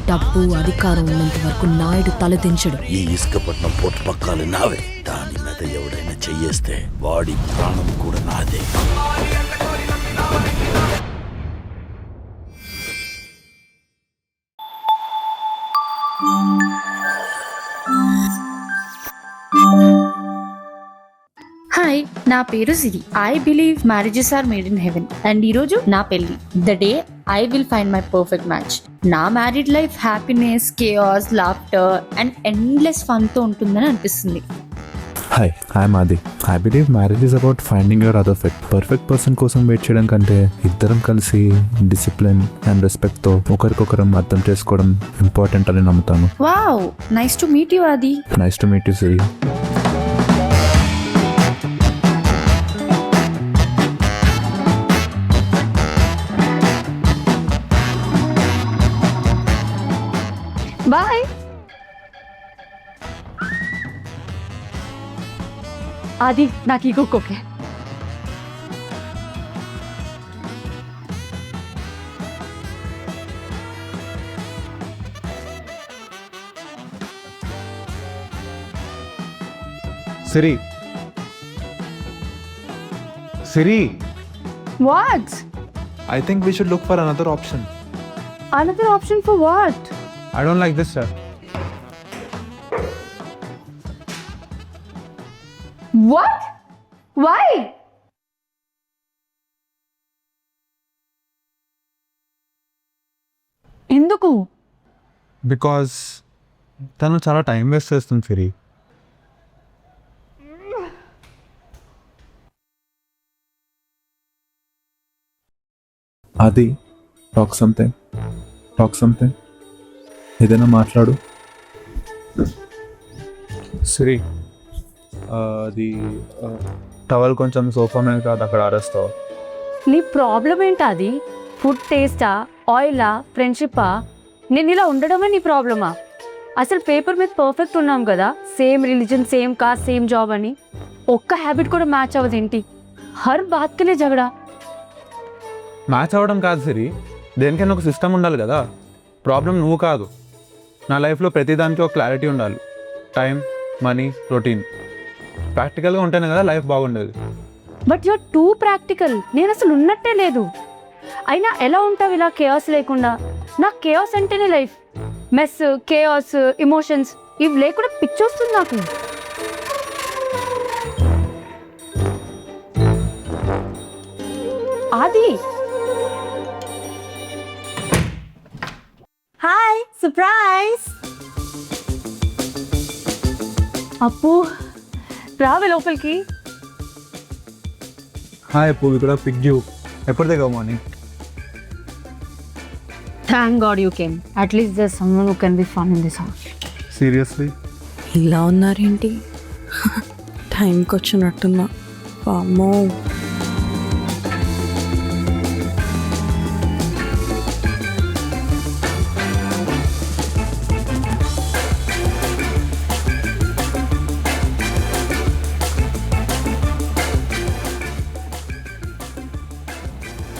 డబ్బు అధికారం ఉన్నంత వరకు నాయుడు తలదించడు. ఈ ఇసుకపట్నం పోర్టు పక్కాలు నావే. దాని మీద ఎవడైనా చెయ్యేస్తే వాడి ప్రాణం కూడా నాదే. హాయ్, నా పేరు Siri. I believe marriages are made in heaven. And ఈరోజు నా పెళ్లి. The day I will find my perfect match. నా married life happiness, chaos, laughter and endless fun తో ఉంటుందని అనిపిస్తుంది. Hi, I'm Adi. I believe marriage is about finding your other fit. Perfect person కోసం wait చేయడం కంటే ఇద్దరం కలిసి డిసిప్లిన్ అండ్ రెస్పెక్ట్ తో ఒకరికొకరం అర్థం చేసుకోవడం ఇంపార్టెంట్ అని నమ్ముతాను. Wow, nice to meet you Adi. Nice to meet you Siri. Bye. Adi, నాకు ఈ cook okay. Siri, Siri, what? I think we should look for another option. Another option for what? I don't like this, sir. What? Why? ఎందుకు? Because తను చాలా time waste చేస్తుంది సిరి. అది talk something ఏదైనా మాట్లాడు. సిరి, అది టవల్ కొంచెం సోఫా మీద కాదు అక్కడ ఆరేస్తావు. నీ ప్రాబ్లం ఏంటది? ఫుడ్ టేస్టా, ఆయిలా, ఫ్రెండ్షిప్పా? నేను ఇలా ఉండడమే నీ ప్రాబ్లమా? అసలు పేపర్ మీద పర్ఫెక్ట్ ఉన్నాం కదా, same religion, same cost, same job అని. ఒక్క హ్యాబిట్ కూడా మ్యాచ్ అవ్వదేంటి? హర్ బాత్కలే జగడా. మ్యాచ్ అవ్వడం కాదు సిరి, దేనికైనా ఒక సిస్టమ్ ఉండాలి కదా. ప్రాబ్లం నువ్వు కాదు. నా లైఫ్లో ప్రతిదానికి ఒక క్లారిటీ ఉండాలి. టైం, మనీ, రొటీన్ ప్రాక్టికల్గా ఉంటేనే కదా లైఫ్ బాగుండేది. But you're two practical. నేను అసలు ఉన్నట్టే లేదు. అయినా ఎలా ఉంటావు ఇలా కేయాస్ లేకుండా? నాకు కేయాస్ అంటేనే లైఫ్. మెస్, కేయాస్, ఇమోషన్స్ ఇవి లేకుండా పిచ్చొస్తుంది నాకు. ఆది, హాయ్, సర్ప్రైజ్. అప్పు రావే లోపలికి. హాయ్ అప్పు, ఇక్కడ పిక్ యూ. ఎప్పుడు దిగావు morning? Thank god you came. At least there someone who can be fun in this house. Seriously? ఇలా ఉన్నారేంటి? టైంకి వచ్చినట్టున్నా. వామ్మో.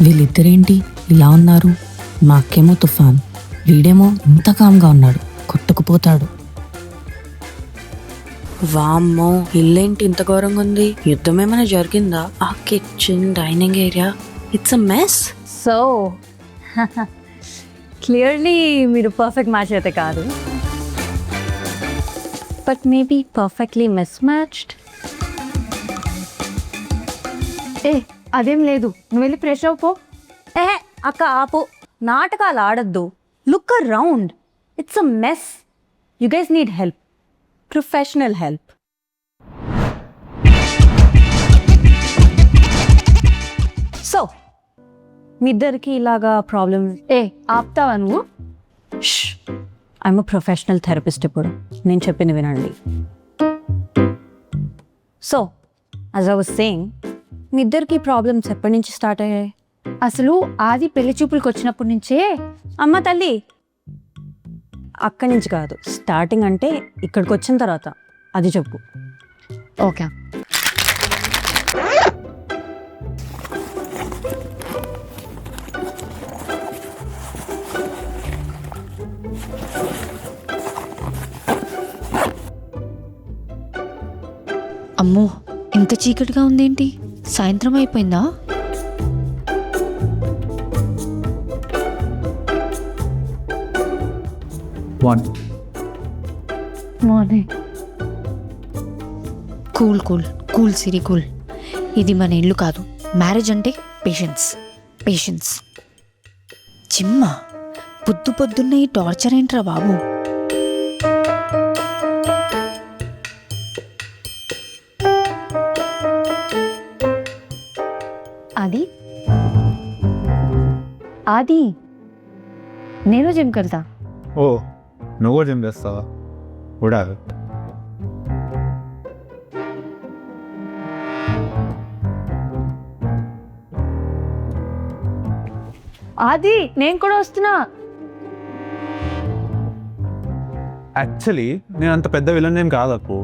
వీళ్ళిద్దరేంటి ఇలా ఉన్నారు? మా అక్కేమో తుఫాన్, వీడేమో ఇంత కామ్గా ఉన్నాడు, కొట్టుకుపోతాడు. వామ్మో, ఇల్లేంటి ఇంత ఘోరంగా ఉంది? యుద్ధం ఏమైనా జరిగిందా? ఆ kitchen, dining area, it's a mess. So clearly మీరు పర్ఫెక్ట్ మ్యాచ్ అయితే కాదు, but maybe perfectly mismatched. ఏ అదేం లేదు, నువ్వు వెళ్ళి ఫ్రెష్ అవుపో. అక్క ఆపు, నాటకాలు ఆడద్దు. Look around, it's a mess. You guys need help, professional help. So మీ ఇద్దరికి ఇలాగా ప్రాబ్లమ్. ఆపుతావా నువ్వు? I'm a professional therapist. ఇప్పుడు నేను చెప్పింది వినండి. So as I was saying, మీ ఇద్దరికి ప్రాబ్లమ్స్ ఎప్పటి నుంచి స్టార్ట్ అయ్యాయి? అసలు ఆది పెళ్లి చూపులకు వచ్చినప్పటి నుంచే. అమ్మ తల్లి, అక్కడి నుంచి కాదు, స్టార్టింగ్ అంటే ఇక్కడికి వచ్చిన తర్వాత అది చెప్పు. ఓకే. అమ్మో, ఇంత చీకటిగా ఉందేంటి? సాయంత్రం అయిపోయిందా? మార్నింగ్. కూల్ కూల్ కూల్ సిరి కూల్. ఇది మన ఇల్లు కాదు. మ్యారేజ్ అంటే పేషెన్స్, పేషెన్స్. చిమ్మా, పొద్దు పొద్దున్నే ఈ టార్చర్ ఏంట్రా బాబు? ఆది ఆది నేను జిమ్ కడతా. ఓ, నువ్వు కూడా జిమ్ చేస్తావా? కూడా ఆది నేను కూడా వస్తున్నా. యాక్చువల్లీ నేను అంత పెద్ద విలన్ ఏం కాదు అప్పు.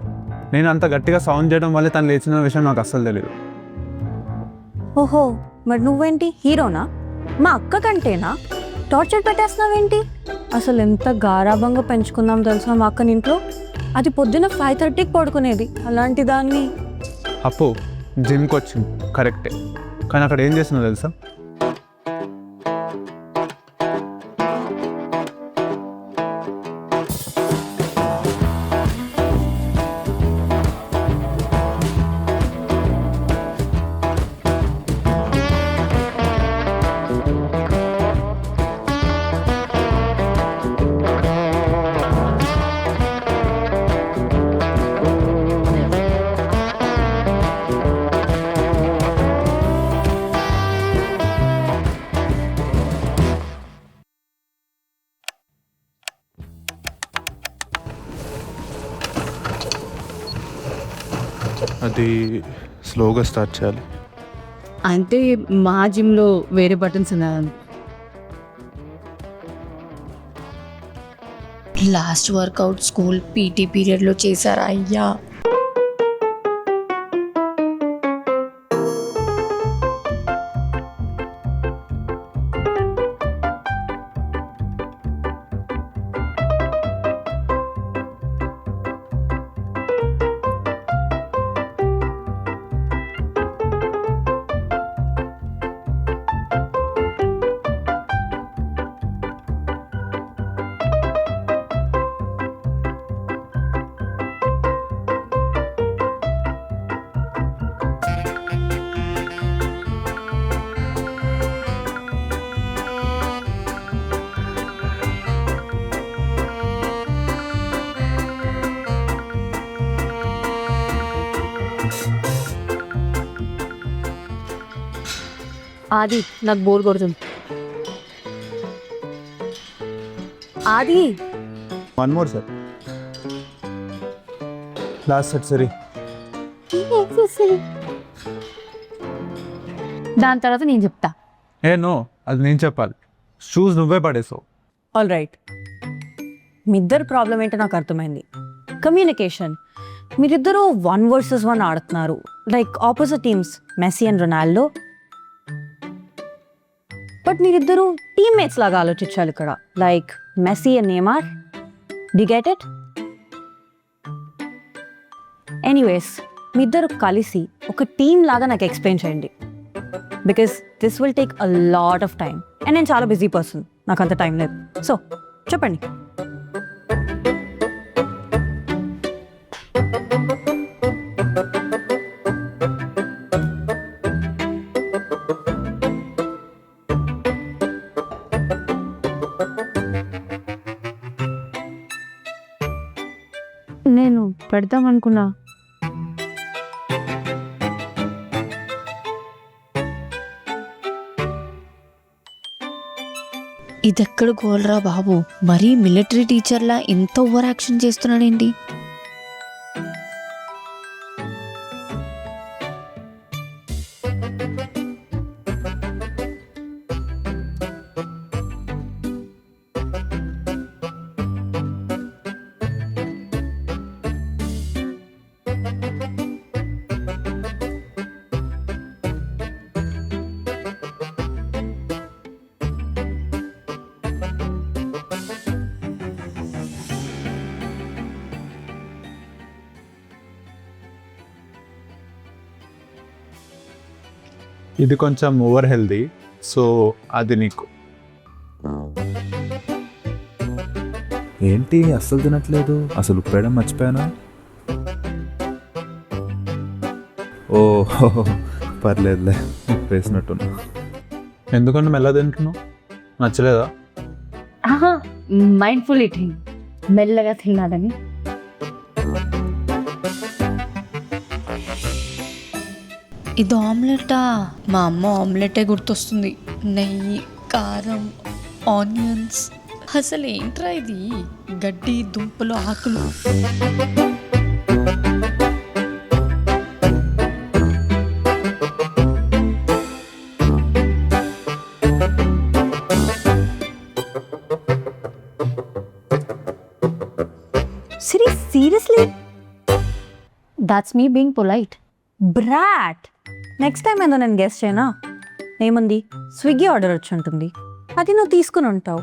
నేను అంత గట్టిగా సౌండ్ చేయడం వల్ల తను లేచిన విషయం నాకు అస్సలు తెలియదు. ఓహో, మరి నువ్వేంటి హీరోనా? మా అక్క కంటేనా టార్చర్ పెట్టేస్తున్నావేంటి? అసలు ఎంత గారాభంగా పెంచుకుందాం తెలుసా మా అక్కని ఇంట్లో. అది పొద్దున్న 5:30కి పడుకునేది. అలాంటి దాన్ని అప్పు జిమ్కి వచ్చింది కరెక్టే, కానీ అక్కడ ఏం చేస్తుందో తెలుసా? అది స్లోగా స్టార్ట్ చేయాలి. అంటే మా జిమ్లో వేరే బటన్స్ ఉన్నాయి. లాస్ట్ వర్కౌట్ స్కూల్ పీటీ పీరియడ్లో చేశారా అయ్యా? ఆది నాకు బోర్ కొడుతుంది. ఆది one more sir, last set సరే. దాని తర్వాత నేను చెప్తా. ఏ నో, అది నేను చెప్పాలి. షూస్ నువ్వే పడేసావు. ఆల్ రైట్, మీ ఇద్దరు ప్రాబ్లం ఏంటో నాకు అర్థమైంది. కమ్యూనికేషన్. మీరిద్దరూ 1 versus 1 ఆడుతున్నారు, like opposite teams, Messi and Ronaldo. But మీరిద్దరూ టీమ్మేట్స్ లాగా ఆలోచించాలి ఇక్కడ, like Messi and Neymar. Did get it? Anyways, మీ ఇద్దరు కలిసి ఒక టీమ్ లాగా నాకు ఎక్స్ప్లెయిన్ చేయండి, because this will take a lot of time and నేను చాలా బిజీ పర్సన్, నాకు అంత టైం లేదు. సో చెప్పండి. నేను పెడదామనుకున్నా. ఇదెక్కడ గోల్రా బాబు? మరీ మిలిటరీ టీచర్లా ఇంత ఓవర్ యాక్షన్ చేస్తున్నాడేంటి? ఇది కొంచెం ఓవర్ హెల్దీ, సో అది నీకు. ఏంటి అస్సలు తినట్లేదు? అసలు ఉప్పేయడం మర్చిపోయానా? ఓ పర్లేదులే, ఉప్పేసినట్టున్నా. ఎందుకంటే మెల్ల తింటున్నావు? నచ్చలేదా? మైండ్ఫుల్ ఈటింగ్, మెల్లగా తిన్నాడని. ఇది ఆమ్లెటా? మా అమ్మ ఆమ్లెటే గుర్తొస్తుంది. నెయ్యి, కారం, ఆనియన్స్. అసలు ఏంట్రా ఇది? గడ్డి, దుంపలు, ఆకులు. Siri seriously that's me being polite. Brat. Next time ఏదో నేను గెస్ట్ చేయనా? ఏముంది, స్విగ్గీ ఆర్డర్ వచ్చి ఉంటుంది, అది నువ్వు తీసుకుని ఉంటావు.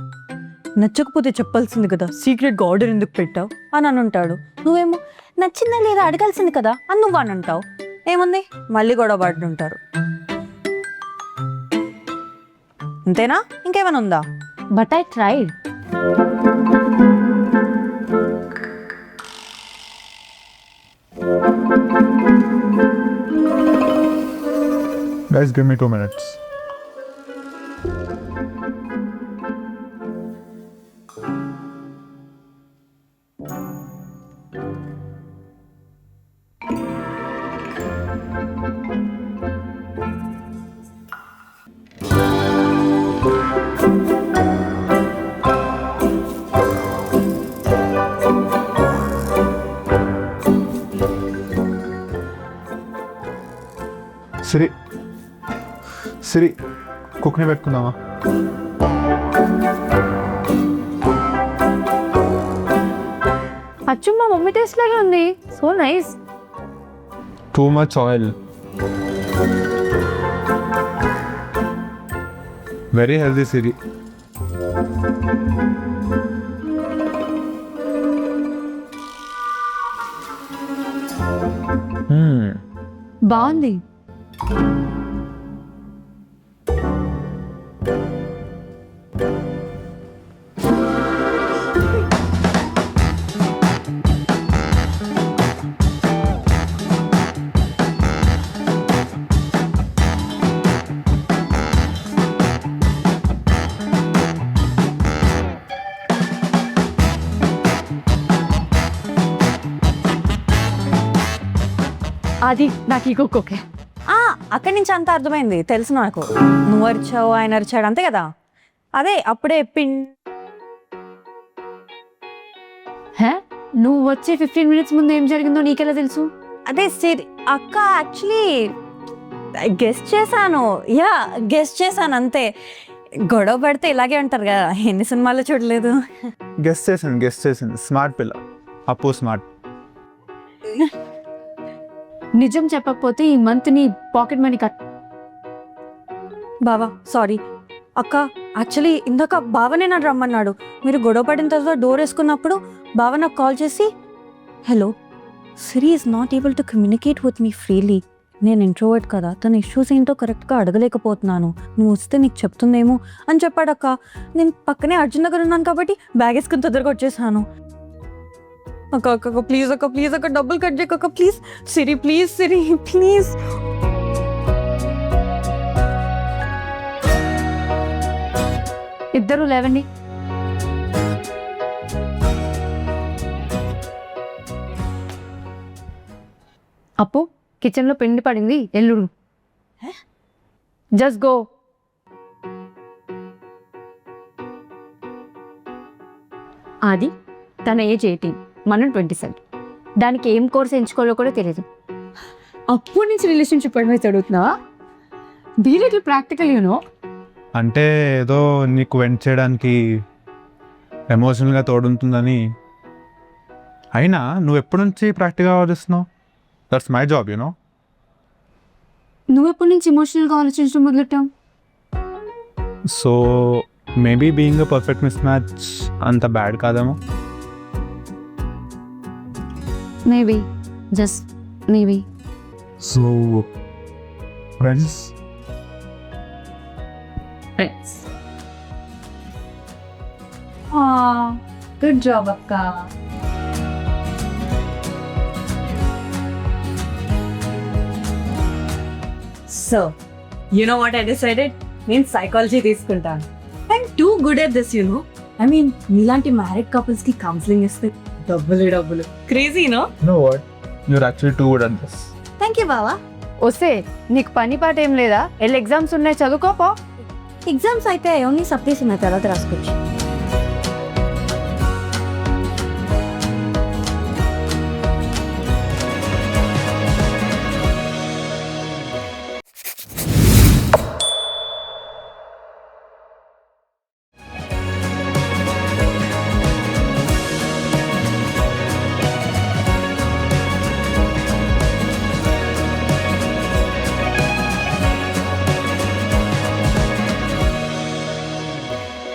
నచ్చకపోతే చెప్పాల్సింది కదా, సీక్రెట్గా ఆర్డర్ ఎందుకు పెట్టావు అని అని ఉంటాడు. నువ్వేమో నచ్చిందా లేదా అడగాల్సింది కదా అని నువ్వు అని అంటావు. ఏముంది, మళ్ళీ గొడవ పడుతుంటారు. అంతేనా? ఇంకేమైనా ఉందా? But I tried. Guys, give me 2 minutes. Siri కుక్ని పెట్టుకుందామా? అచ్చు మా మమ్మీ టేస్ట్ లాగే ఉంది. So nice. Too much oil. Very healthy Siri. బాగుంది. అది నాకు ఈ కుక్ ఓకే. అక్కడి నుంచి అంత అర్థమైంది, తెలుసు నాకు. నువ్వు అరిచావు, ఆయన అరిచాడు, అంతే కదా. అదే అప్పుడే నువ్వు వచ్చే 15 minutes ముందు ఏం జరిగిందో నీకెలా తెలుసు? అదే సిరి అక్క, యాక్చువల్లీ గెస్ట్ చేశాను. గెస్ట్ చేశాను అంతే. గొడవ పడితే ఇలాగే అంటారు కదా, ఎన్ని సినిమాల్లో చూడలేదు. గెస్ట్ చేసింది. స్మార్ట్ పిల్ల. అప్పు స్మార్ట్. నిజం చెప్పకపోతే ఈ మంత్ నీ పాకెట్ మనీ కట్. బావా సారీ. అక్క యాక్చువల్లీ ఇందాక బావనే నన్ను రమ్మన్నాడు. మీరు గొడవ పడిన తర్వాత డోర్ వేసుకున్నప్పుడు బావ నాకు కాల్ చేసి, hello, Siri is not able to communicate with me freely. నేను ఇంట్రోవర్ట్ కదా, తన ఇష్యూస్ ఏంటో కరెక్ట్గా అడగలేకపోతున్నాను, నువ్వు వస్తే నీకు చెప్తుందేమో అని చెప్పాడు. అక్క నేను పక్కనే అర్జున్ దగ్గర ఉన్నాను కాబట్టి బ్యాగ్ వేసుకుని తొందరగా వచ్చేసాను. అక్క అక్క ప్లీజ్ అక్క, ప్లీజ్ అక్క, డబ్బులు కట్ చేయక please. Siri please, Siri please. ఇద్దరు లేవండి. అప్పు కిచెన్లో పిండి పడింది, ఎల్లుడు. Just go. అది తన ఏజ్ 18, మనం 27. దానికి ఏం కోర్స్ ఎంచుకోవాలో కూడా తెలియదు. అప్పటి నుంచి రిలేషన్షిప్ అడ్వైస్ అడుగుతున్నావా? Be little practical you know. అంటే ఏదో నీకు వెంట్ చేయడానికి ఎమోషనల్గా తోడుంటుందని. అయినా నువ్వు ఎప్పటి నుంచి ప్రాక్టికల్గా ఆలోచిస్తున్నావు? That's my job you know. నువ్వెప్పటి నుంచి ఎమోషనల్గా ఆలోచించడం మొదలెట్టావు? So maybe being a perfect mismatch అంత బ్యాడ్ కాదేమో. Maybe, just maybe. So friends, friends. Good job అక్క. So, you know what I decided? నేను సైకాలజీ తీసుకుంటాను. I'm too good at this, you know. I mean, మీలాంటి married couples కి counselling ఇస్తే డబ్బులు. Crazy no? No what your actually too good at this. Thank you బావా. వస్తే నీకు పని పాట ఏం లేదా? వెళ్ళి ఎగ్జామ్స్ ఉన్నాయి చదువుకోపో. ఎగ్జామ్స్ అయితే ఓన్లీ సప్లీస్ ఉన్నాయి, తర్వాత రాసుకోవచ్చు.